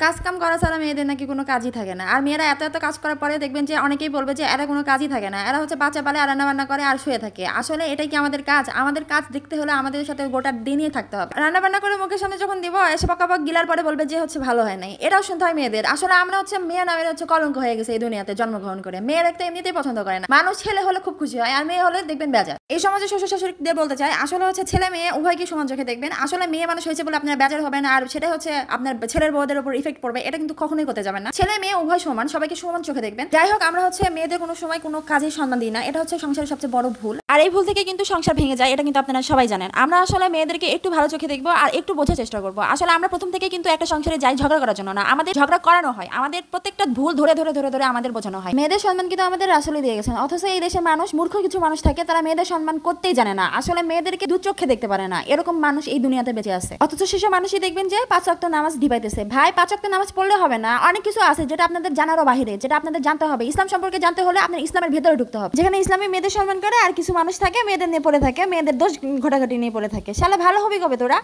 কাজ কাম করা ছাড়া মেয়েদের নাকি কোনো কাজই থাকে না। আর মেয়েরা এত কাজ করার পরে দেখবেন যে অনেকেই বলবে যে এরা কোনো কাজই থাকে না, এরা হচ্ছে বাচ্চা পালে আর রান্নাবান্না করে আর শুয়ে থাকে। আসলে এটাই কি আমাদের কাজ? আমাদের কাজ দেখতে হলে আমাদের সাথে গোটা দিনই থাকতে হবে। রান্নাবান্না করে মুখের সামনে যখন দিব, এসে বকাবক গিলার পরে বলবে যে হচ্ছে ভালো হয় নাই। এটাও শুনতে হয় মেয়েদের। আসলে আমরা হচ্ছে মেয়ে নামের হচ্ছে কলঙ্ক হয়ে গেছে এই দুনিয়াতে জন্মগ্রহণ করে। মেয়ের একটা এমনিতেই পছন্দ করে না। মানুষ ছেলে হলে খুব খুশি হয়, আর মেয়ে হলে দেখবেন বেজার। এই সমাজে শ্বশুর শাশুড়িদের বলতে চাই, আসলে হচ্ছে ছেলে মেয়ে উভয়কে সমান চোখে দেখবেন। আসলে মেয়ে মানুষ হয়েছে বলে আপনার বেজার হবেন আর সেটা হচ্ছে আপনার ছেলের বউদের উপর ইফেক্ট পড়বে, এটা কিন্তু কখনোই করতে যাবেন না। ছেলে মেয়ে উভয় সমান, সবাইকে সমান চোখে দেখবেন। যাই হোক, আমরা হচ্ছে মেয়েদের কোনো সময় কোনো কাজেই সম্মান দিই না, এটা হচ্ছে সংসারের সবচেয়ে বড় ভুল। আর এই ভুল থেকে কিন্তু সংসার ভেঙে যায়, এটা কিন্তু আপনারা সবাই জানেন। আমরা আসলে মেয়েদেরকে একটু ভালো চোখে দেখবো আর একটু বোঝার চেষ্টা করবো। আসলে আমরা প্রথম থেকে কিন্তু একটা সংসারে যাই ঝগড়া করার জন্য না, আমাদের ঝগড়া করানো হয়, আমাদের প্রত্যেকটা ভুল ধরে ধরে ধরে ধরে আমাদের বোঝানো হয়। মেয়েদের সম্মান কিন্তু আমাদের আসলে দিয়ে গেছেন, অথচ এই দেশের মানুষ, মূর্খ কিছু মানুষ থাকে, তারা মেয়েদের সম্মান করতেই জানে না। আসলে মেয়েদেরকে দু চোখে দেখতে পারে না, এরকম মানুষ এই দুনিয়াতে বেঁচে আছে। অথচ সেসব মানুষই দেখবেন যে 5 ওয়াক্ত নামাজ দিবাইতেছে। ভাই, 5 ওয়াক্ত নামাজ পড়লে হবে না, অনেক কিছু আছে যেটা আপনাদের জানারও বাহিরে, যেটা আপনাদের জানতে হবে। ইসলাম সম্পর্কে জানতে হলে আপনার ইসলামের ভেতরে ঢুকতে হবে। যেখানে ইসলামী মেয়েদের সম্মান করে আর কিছু মানুষ থাকে মেয়েদের নিয়ে পড়ে থাকে, মেয়েদের দোষ ঘটাঘটি নিয়ে পড়ে থাকে। শালা ভালো হবি কবে তোরা?